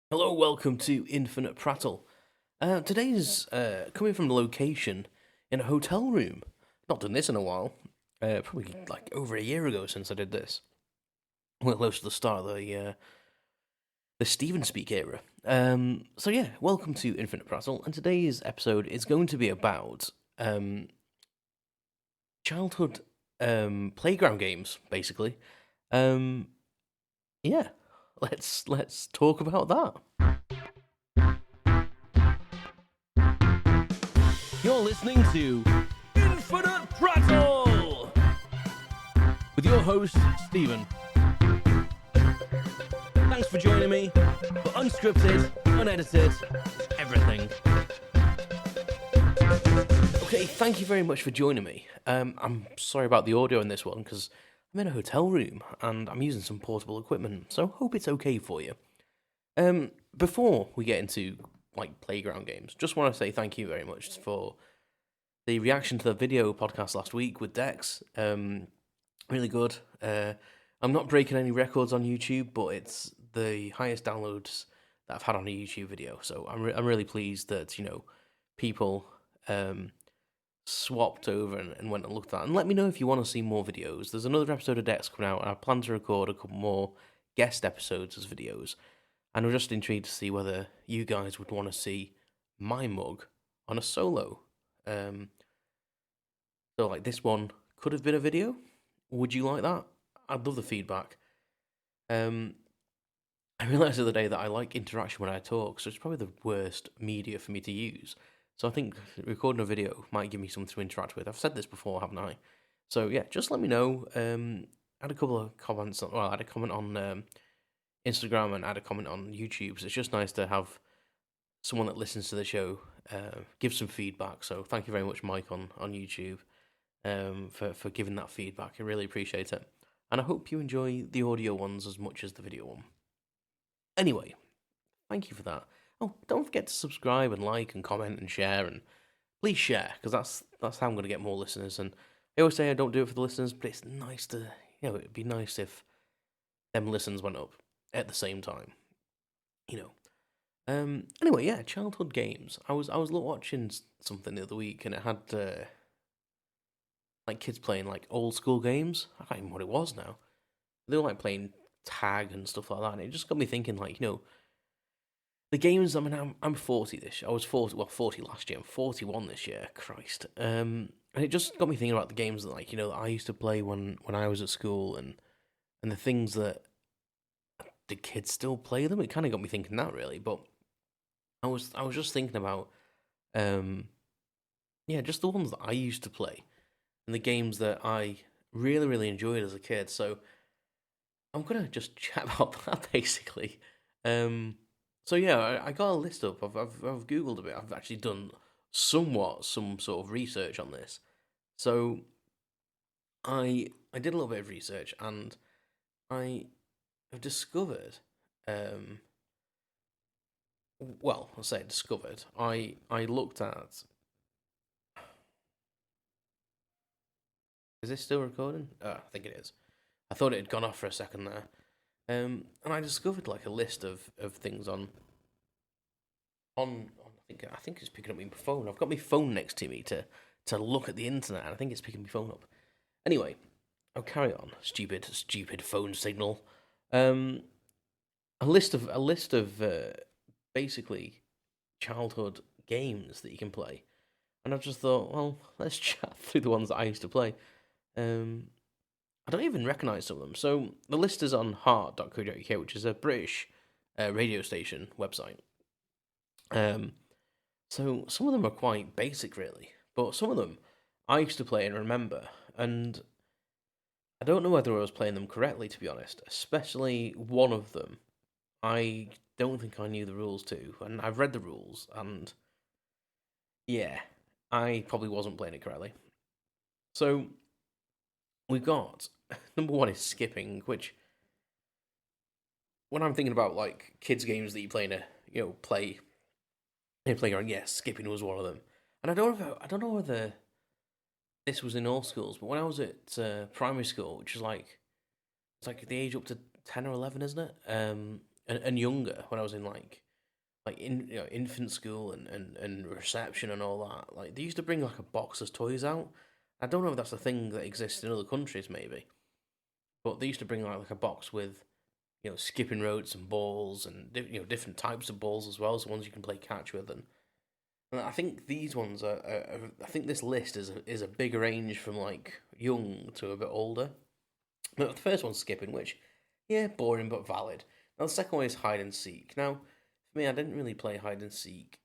Hello, welcome to Infinite Prattle. Today's coming from the location in a hotel room. Not done this in a while. Probably like over a year ago since I did this. We're close to the start of the Steven Speak era. So yeah, welcome to Infinite Prattle, and today's episode is going to be about childhood playground games, basically. Um, yeah, let's talk about that. You're listening to Infinite Prattle with your host, Stephen. Thanks for joining me for unscripted, unedited, everything. Okay, thank you very much for joining me. I'm sorry about the audio in this one because I'm in a hotel room and I'm using some portable equipment, so hope it's okay for you. Before we get into like playground games, just want to say thank you very much for the reaction to the video podcast last week with Dex. Really good. I'm not breaking any records on YouTube, but it's the highest downloads that I've had on a YouTube video. So I'm really pleased that people swapped over and went and looked at that. And let me know if you want to see more videos. There's another episode of Dex coming out, and I plan to record a couple more guest episodes as videos. And I'm just intrigued to see whether you guys would want to see my mug on a solo. So like this one could have been a video. Would you like that? I'd love the feedback. I realised the other day that I like interaction when I talk, so it's probably the worst media for me to use. So I think recording a video might give me something to interact with. I've said this before, haven't I? So yeah, just let me know. I had a couple of comments. I had a comment on Instagram and I had a comment on YouTube. So it's just nice to have someone that listens to the show give some feedback. So thank you very much, Mike, on YouTube, for giving that feedback. I really appreciate it. And I hope you enjoy the audio ones as much as the video one. Anyway, thank you for that. Oh, don't forget to subscribe and like and comment and share, and please share, because that's how I'm going to get more listeners. And I always say I don't do it for the listeners, but it's nice to, it'd be nice if them listens went up at the same time, Anyway, yeah, childhood games. I was watching something the other week, and it had like kids playing like old school games. I can't even what it was now. They were like playing tag and stuff like that, and it just got me thinking, like, the games. I mean, I'm 40 this year. I was 40 last year. I'm 41 this year. Christ. And it just got me thinking about the games that, like, that I used to play when I was at school, and the things that did kids still play them. It kind of got me thinking that, really. But I was just thinking about, just the ones that I used to play and the games that I really, really enjoyed as a kid. So I'm gonna just chat about that basically. So yeah, I got a list up. I've googled a bit. I've actually done some sort of research on this. So I did a little bit of research, and I have discovered. Well, I'll say discovered. I looked at. Is this still recording? I think it is. I thought it had gone off for a second there. And I discovered like a list of things on I think it's picking up my phone. I've got my phone next to me to look at the internet, and I think it's picking my phone up. Anyway, I'll carry on. Stupid phone signal. A list of basically childhood games that you can play, and I just thought, well, let's chat through the ones that I used to play. I don't even recognise some of them. So the list is on heart.co.uk, which is a British radio station website. So some of them are quite basic, really, but some of them I used to play and remember, and I don't know whether I was playing them correctly, to be honest. Especially one of them, I don't think I knew the rules to, and I've read the rules, and yeah, I probably wasn't playing it correctly. So we've got number one is skipping, which when I'm thinking about like kids games that you play in a play in a playground, yes, skipping was one of them. And I don't know whether this was in all schools, but when I was at primary school, which is like it's like the age up to 10 or 11, isn't it? and younger, when I was in in infant school and reception and all that, like they used to bring like a box of toys out. I don't know if that's a thing that exists in other countries, maybe, but they used to bring like a box with skipping ropes and balls and different types of balls as well, so ones you can play catch with. And I think these ones I think this list is a big range from like young to a bit older. Now, the first one's skipping, which yeah, boring but valid. Now the second one is hide and seek. Now for me, I didn't really play hide and seek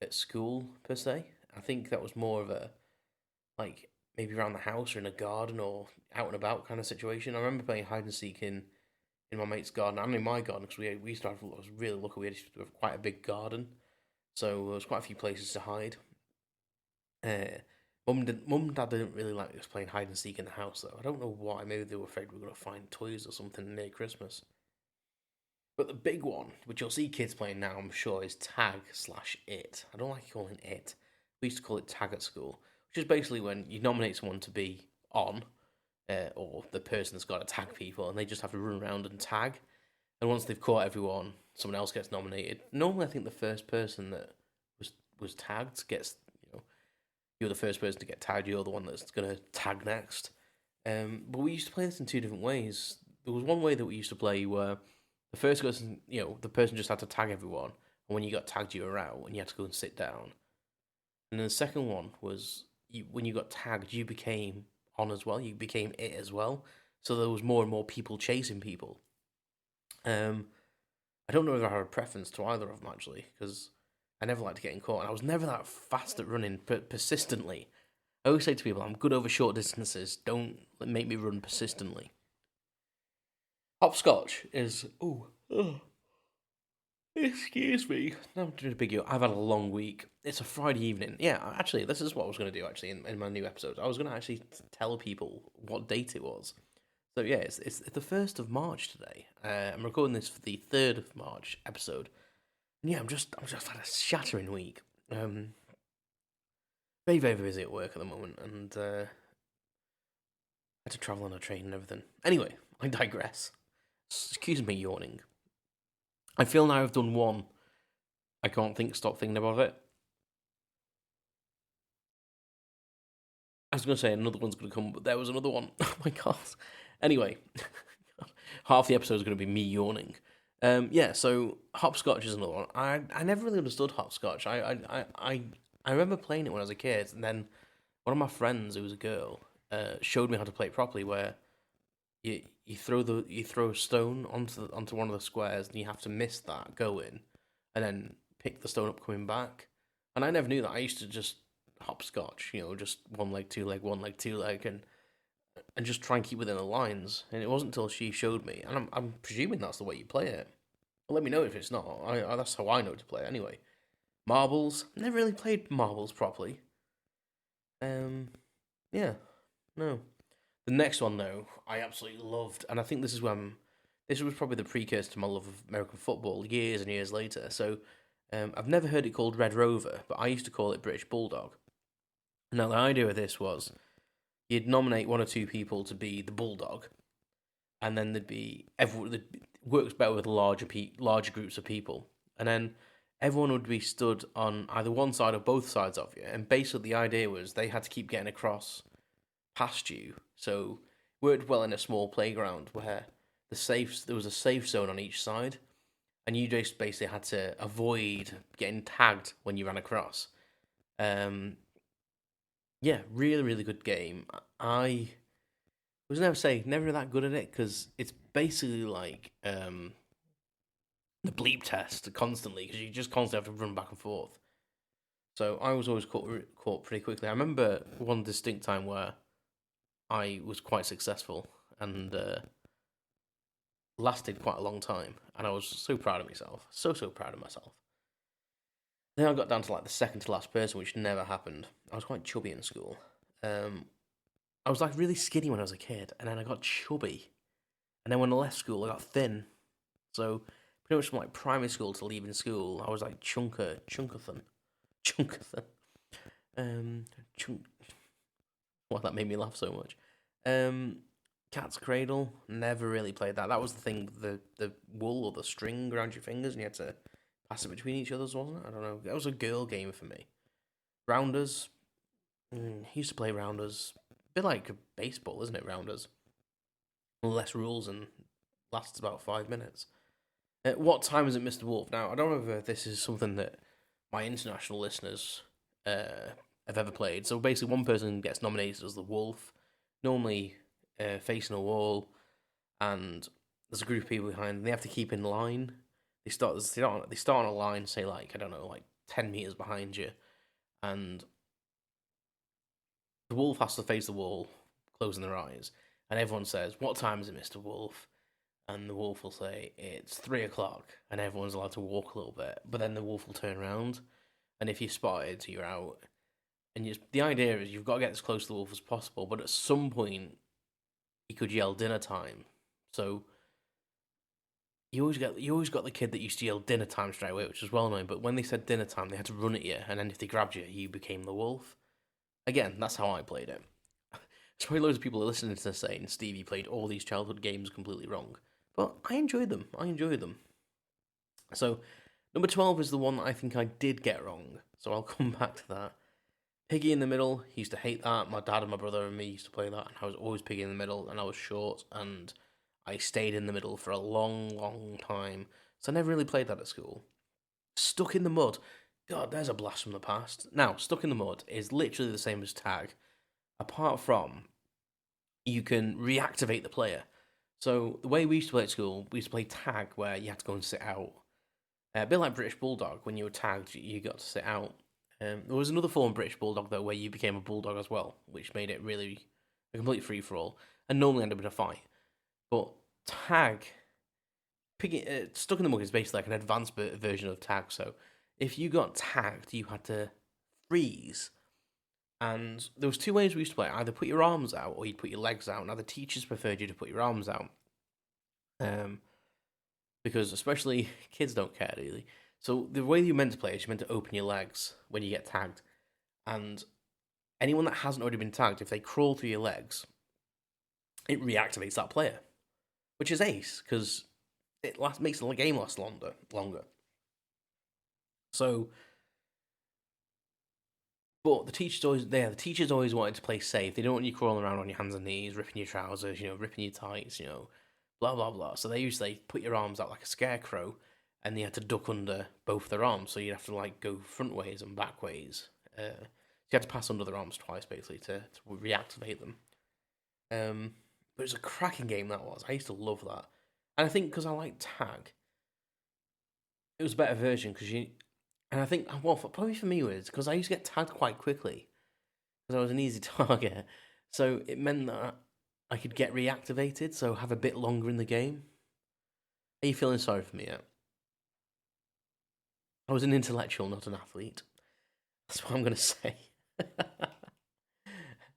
at school per se. I think that was more of a like maybe around the house or in a garden or out and about kind of situation. I remember playing hide and seek in my mate's garden and in my garden because we used to have, I was really lucky, we had quite a big garden, so there was quite a few places to hide. Mum and Dad didn't really like us playing hide and seek in the house though. I don't know why. Maybe they were afraid we were going to find toys or something near Christmas. But the big one, which you'll see kids playing now, I'm sure, is tag/it. I don't like calling it it. We used to call it tag at school, which is basically when you nominate someone to be on, or the person that's got to tag people, and they just have to run around and tag. And once they've caught everyone, someone else gets nominated. Normally, I think the first person that was tagged gets, you're the first person to get tagged. You're the one that's gonna tag next. But we used to play this in two different ways. There was one way that we used to play where the first person, the person just had to tag everyone, and when you got tagged, you were out, and you had to go and sit down. And then the second one was when you got tagged, you became on as well. You became it as well. So there was more and more people chasing people. I don't know if I have a preference to either of them actually, because I never liked getting caught. And I was never that fast at running persistently. I always say to people, I'm good over short distances. Don't make me run persistently. Hop Scotch is excuse me. I'm doing a big deal. I've had a long week. It's a Friday evening. Yeah, actually, this is what I was going to do, actually, in my new episode. I was going to actually tell people what date it was. So, yeah, it's the 1st of March today. I'm recording this for the 3rd of March episode. And yeah, I'm just had a shattering week. Very, very busy at work at the moment, and had to travel on a train and everything. Anyway, I digress. Excuse me yawning. I feel now I've done one. I can't stop thinking about it. I was going to say another one's going to come, but there was another one. Oh my god. Anyway, half the episode is going to be me yawning. Yeah, so Hop Scotch is another one. I never really understood Hop Scotch. I remember playing it when I was a kid, and then one of my friends, who was a girl, showed me how to play it properly, where you throw a stone onto one of the squares, and you have to miss that going, and then pick the stone up coming back. And I never knew that. I used to just hopscotch, just one leg, two leg, one leg, two leg, and just try and keep within the lines. And it wasn't until she showed me, and I'm presuming that's the way you play it. Well, let me know if it's not. That's how I know to play it anyway. Marbles. Never really played marbles properly. Yeah, no. The next one though, I absolutely loved, and I think this was probably the precursor to my love of American football years and years later. So, I've never heard it called Red Rover, but I used to call it British Bulldog. Now, the idea of this was you'd nominate one or two people to be the Bulldog, and then there'd be everyone. It works better with larger groups of people, and then everyone would be stood on either one side or both sides of you. And basically, the idea was they had to keep getting across past you. So it worked well in a small playground where there was a safe zone on each side, and you just basically had to avoid getting tagged when you ran across. Yeah, really, really good game. I was never that good at it because it's basically like the bleep test constantly because you just constantly have to run back and forth. So I was always caught pretty quickly. I remember one distinct time where I was quite successful and lasted quite a long time, and I was so proud of myself. So proud of myself. Then I got down to like the second to last person, which never happened. I was quite chubby in school. I was like really skinny when I was a kid, and then I got chubby. And then when I left school, I got thin. So pretty much from like primary school to leaving school, I was like chunkerthin. Why that made me laugh so much. Cat's Cradle, never really played that. That was the thing, the wool or the string around your fingers, and you had to pass it between each other's, wasn't it? I don't know. That was a girl game for me. Rounders, used to play rounders. A bit like baseball, isn't it? Rounders, less rules and lasts about 5 minutes. What time is it, Mr. Wolf? Now, I don't know if this is something that my international listeners have ever played. So basically, one person gets nominated as the wolf, normally facing a wall, and there's a group of people behind, and they have to keep in line. They start on a line, say like, I don't know, like 10 meters behind you, and the wolf has to face the wall, closing their eyes, and everyone says, "What time is it, Mr. Wolf?" And the wolf will say, "It's 3 o'clock," and everyone's allowed to walk a little bit, but then the wolf will turn around, and if you're spotted, you're out. And the idea is you've got to get as close to the wolf as possible, but at some point, he could yell dinner time. So you always got the kid that used to yell dinner time straight away, which was well known. But when they said dinner time, they had to run at you, and then if they grabbed you, you became the wolf. Again, that's how I played it. It's probably loads of people are listening to this saying Stevie played all these childhood games completely wrong, but I enjoyed them. So number 12 is the one that I think I did get wrong. So I'll come back to that. Piggy in the middle, he used to hate that. My dad and my brother and me used to play that, and I was always piggy in the middle, and I was short, and I stayed in the middle for a long, long time. So I never really played that at school. Stuck in the mud. God, there's a blast from the past. Now, stuck in the mud is literally the same as tag, apart from you can reactivate the player. So the way we used to play at school, we used to play tag, where you had to go and sit out. A bit like British Bulldog, when you were tagged, you got to sit out. There was another form of British Bulldog, though, where you became a bulldog as well, which made it really a complete free-for-all, and normally ended up in a fight. But tag, stuck in the mud is basically like an advanced version of tag, so if you got tagged, you had to freeze. And there was two ways we used to play it. Either put your arms out, or you'd put your legs out. Now, the teachers preferred you to put your arms out. Because especially kids don't care, really. So the way you're meant to play is you're meant to open your legs when you get tagged. And anyone that hasn't already been tagged, if they crawl through your legs, it reactivates that player. Which is ace, because it makes the game last longer. So, but the teachers always wanted to play safe. They don't want you crawling around on your hands and knees, ripping your trousers, ripping your tights, blah, blah, blah. So they usually put your arms out like a scarecrow, and you had to duck under both their arms, so you'd have to go front ways and back ways. You had to pass under their arms twice, basically, to reactivate them. But it was a cracking game, that was. I used to love that. And I think because I like tag, it was a better version, and I think, well, probably for me was, because I used to get tagged quite quickly, because I was an easy target, so it meant that I could get reactivated, so have a bit longer in the game. Are you feeling sorry for me yet? I was an intellectual, not an athlete. That's what I'm going to say.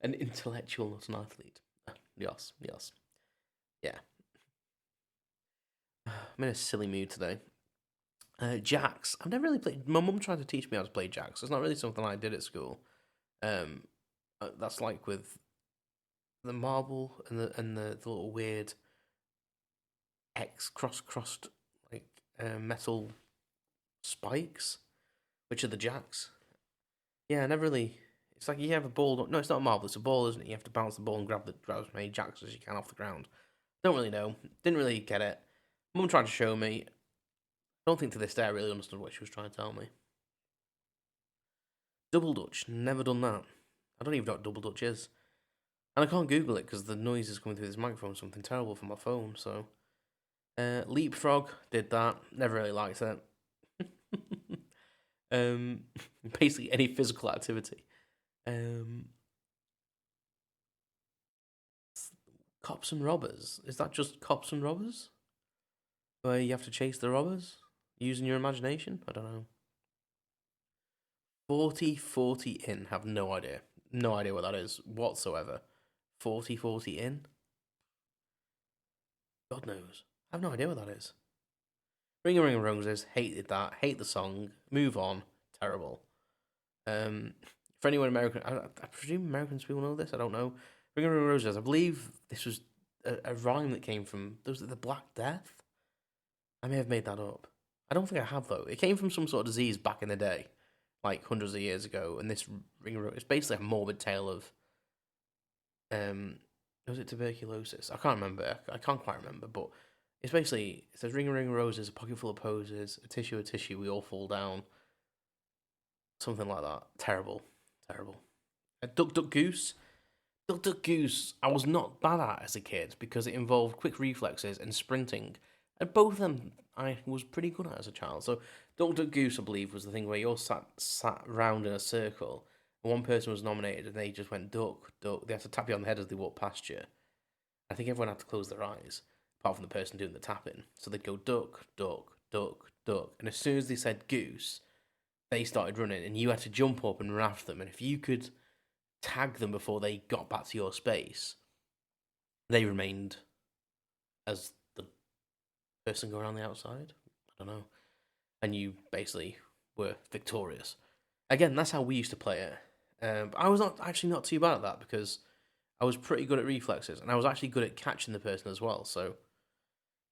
An intellectual, not an athlete. Yes. Yeah. I'm in a silly mood today. Jacks. I've never really played. My mum tried to teach me how to play jacks. It's not really something I did at school. That's like with the marble and the little weird crossed metal spikes, which are the jacks. Yeah, I never really. It's like you have a ball. No, it's not a marble. It's a ball, isn't it? You have to bounce the ball and grab as many jacks as you can off the ground. Don't really know. Didn't really get it. Mum tried to show me. I don't think to this day I really understood what she was trying to tell me. Double Dutch. Never done that. I don't even know what Double Dutch is. And I can't Google it because the noise is coming through this microphone. Something terrible from my phone. So, Leapfrog. Did that. Never really liked it. Basically any physical activity. Cops and Robbers. Is that just Cops and Robbers? Where you have to chase the robbers using your imagination? I don't know. 40-40 in. Have no idea. No idea what that is whatsoever. 40-40 in? God knows. I have no idea what that is. Ring a Ring of Roses. Hated that. Hate the song. Move on. Terrible. For anyone American, I presume Americans people know this. I don't know. Ring a Ring of Roses. I believe this was a rhyme that came from, was it the Black Death? I may have made that up. I don't think I have, though. It came from some sort of disease back in the day, like hundreds of years ago, and this it's basically a morbid tale of, was it tuberculosis? I can't remember. I can't quite remember, but it's basically, it says, ring a ring of roses, a pocket full of posies, a tissue, we all fall down. Something like that. Terrible. Terrible. Duck, duck, goose. Duck, duck, goose, I was not bad at as a kid because it involved quick reflexes and sprinting. And both of them I was pretty good at as a child. So Duck, duck, goose, I believe, was the thing where you all sat round in a circle. And one person was nominated and they just went duck, duck. They had to tap you on the head as they walked past you. I think everyone had to close their eyes, apart from the person doing the tapping. So they'd go duck, duck, duck, duck. And as soon as they said goose, they started running and you had to jump up and run after them. And if you could tag them before they got back to your space, they remained as the person going on the outside. I don't know. And you basically were victorious. Again, that's how we used to play it. But I was not too bad at that because I was pretty good at reflexes and I was actually good at catching the person as well. So,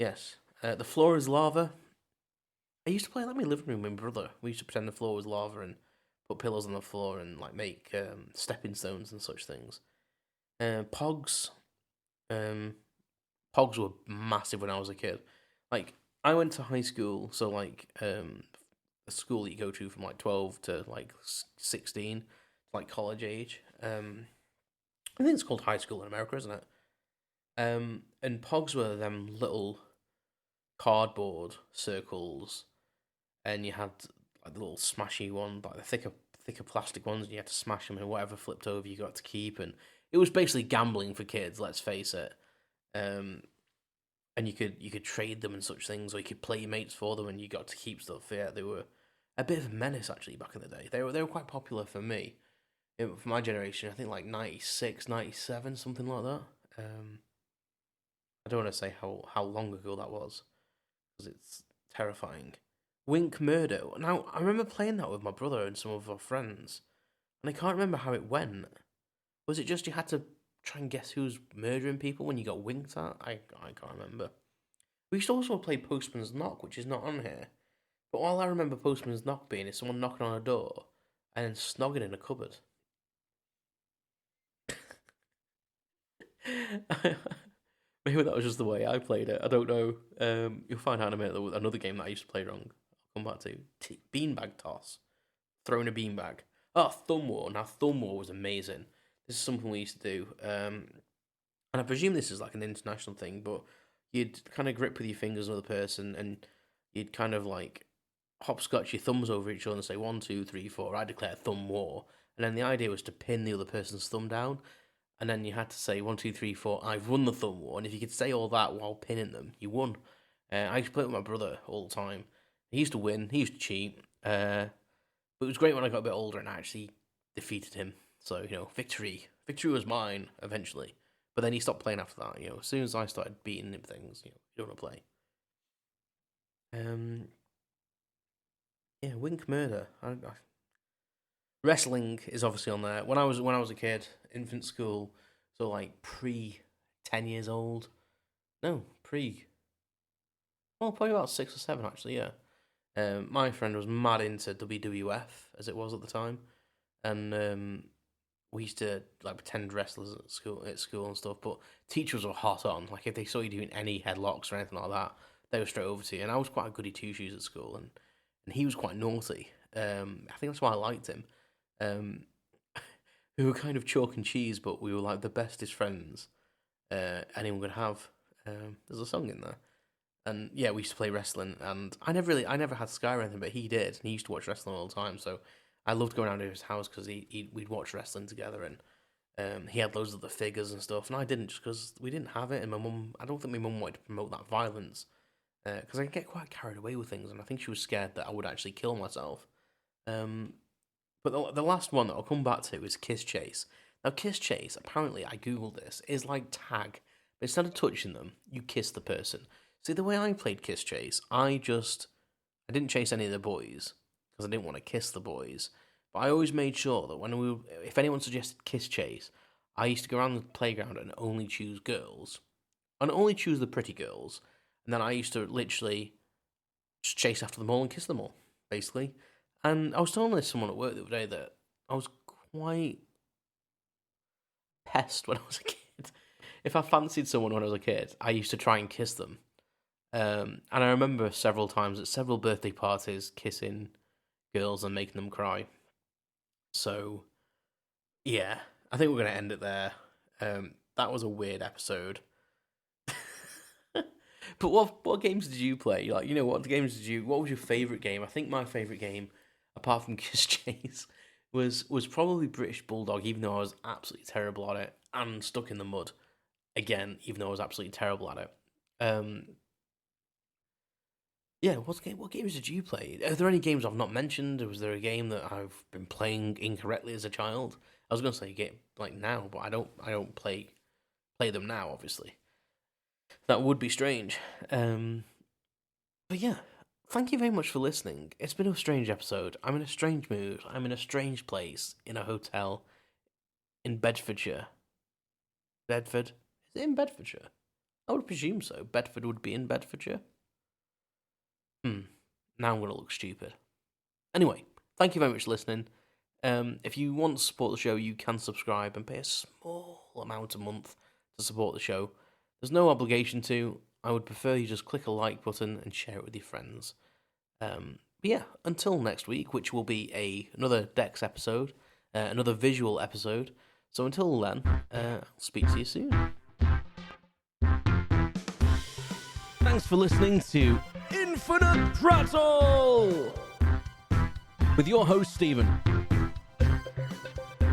yes. The floor is lava. I used to play that in my living room with my brother. We used to pretend the floor was lava and put pillows on the floor and like make stepping stones and such things. Pogs. Pogs were massive when I was a kid. Like, I went to high school, so like a school that you go to from like 12 to like 16, like college age. I think it's called high school in America, isn't it? And Pogs were them little cardboard circles, and you had like the little smashy one, like the thicker plastic ones, and you had to smash them, and whatever flipped over you got to keep, and it was basically gambling for kids, let's face it. And you could trade them and such things, or you could play mates for them, and you got to keep stuff. Yeah, they were a bit of a menace actually back in the day. They were quite popular for me, for my generation. I think like 96, 97, something like that. I don't want to say how long ago that was, because it's terrifying. Wink Murder. Now, I remember playing that with my brother and some of our friends, and I can't remember how it went. Was it just you had to try and guess who's murdering people when you got winked at? I can't remember. We used to also play Postman's Knock, which is not on here. But all I remember Postman's Knock being is someone knocking on a door and then snogging in a cupboard. Maybe that was just the way I played it. I don't know. You'll find out in a minute. Another game that I used to play wrong. I'll come back to. Beanbag toss. Throwing a beanbag. Oh, Thumb War. Now, Thumb War was amazing. This is something we used to do. And I presume this is like an international thing, but you'd kind of grip with your fingers another person, and you'd kind of like hopscotch your thumbs over each other and say 1, 2, 3, 4. I declare Thumb War. And then the idea was to pin the other person's thumb down. And then you had to say 1, 2, 3, 4. I've won the Thumb War. And if you could say all that while pinning them, you won. I used to play it with my brother all the time. He used to win. He used to cheat. But it was great when I got a bit older and I actually defeated him. So, victory. Victory was mine eventually. But then he stopped playing after that. As soon as I started beating him things, you don't want to play. Yeah, Wink Murder. Wrestling is obviously on there. When I was a kid, infant school, so like pre 10 years old. No, well, probably about 6 or 7 actually. Yeah. My friend was mad into WWF as it was at the time, and we used to like pretend wrestlers at school and stuff. But teachers were hot on. Like if they saw you doing any headlocks or anything like that, they were straight over to you. And I was quite a goody two shoes at school, and he was quite naughty. I think that's why I liked him. We were kind of chalk and cheese, but we were like the bestest friends anyone could have. There's a song in there. And yeah, we used to play wrestling, and I never had Sky or anything, but he did, and he used to watch wrestling all the time, so I loved going around to his house because we'd watch wrestling together, and he had loads of the figures and stuff, and I didn't, just because we didn't have it, and I don't think my mum wanted to promote that violence, because I get quite carried away with things, and I think she was scared that I would actually kill myself. But the last one that I'll come back to is Kiss Chase. Now, Kiss Chase, apparently, I googled this, is like tag, but instead of touching them, you kiss the person. See, the way I played Kiss Chase, I didn't chase any of the boys, because I didn't want to kiss the boys, but I always made sure that if anyone suggested Kiss Chase, I used to go around the playground and only choose girls, and only choose the pretty girls. And then I used to literally just chase after them all and kiss them all, basically. And I was telling this to someone at work the other day that I was quite pest when I was a kid. If I fancied someone when I was a kid, I used to try and kiss them. And I remember several times at several birthday parties kissing girls and making them cry. So, yeah, I think we're going to end it there. That was a weird episode. But what games did you play? Like, what was your favourite game? I think my favourite game, apart from Kiss Chase, was probably British Bulldog, even though I was absolutely terrible at it, and Stuck in the Mud, again, even though I was absolutely terrible at it. Yeah, what games did you play? Are there any games I've not mentioned? Was there a game that I've been playing incorrectly as a child? I was going to say game like now, but I don't play them now, obviously. That would be strange. But yeah, thank you very much for listening. It's been a strange episode. I'm in a strange mood. I'm in a strange place in a hotel in Bedfordshire. Bedford? Is it in Bedfordshire? I would presume so. Bedford would be in Bedfordshire. Now I'm going to look stupid. Anyway, thank you very much for listening. If you want to support the show, you can subscribe and pay a small amount a month to support the show. There's no obligation to. I would prefer you just click a like button and share it with your friends. But yeah, until next week, which will be another Dex episode, another visual episode. So until then, I'll speak to you soon. Thanks for listening to Infinite Prattle with your host, Stephen.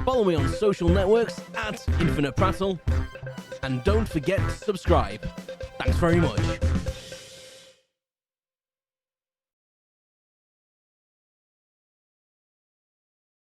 Follow me on social networks at Infinite Prattle. And don't forget to subscribe. Thanks very much.